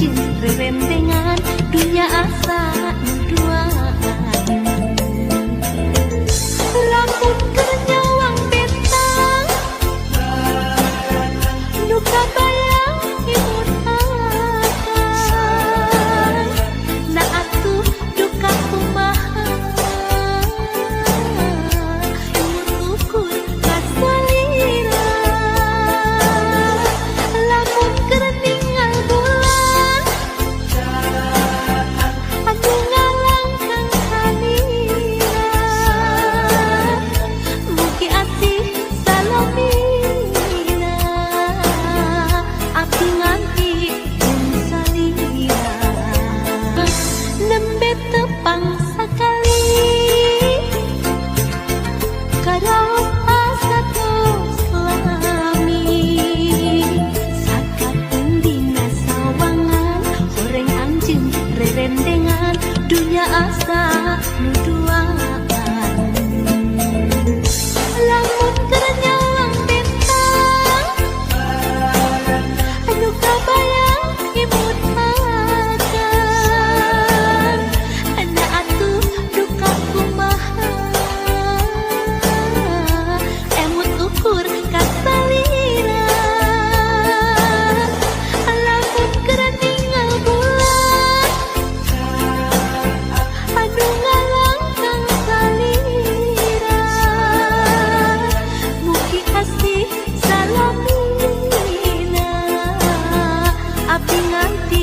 anjeun rerendengan dunya asa duaan. Lamun keur nyawang betang nu kabayang imut akang, na atuh duka kumaha imut ukur kasalira. Lamun keur ningal bulan anu ngalangkang salira, mugi asih salamina abdi nganti jeung salira. Nembe tepang sakali karaos asa tos lami, sakapeung dina sawangan horeng anjeun rerendengan dunya asa nu duaan. Lamun keur nyawang betang anu kabayang imut akang, na atuh duka kumaha emut ukur kasalira. Lamun keur ningal bulan anu ngalangkang salira, mugi asih salamina abdi nganti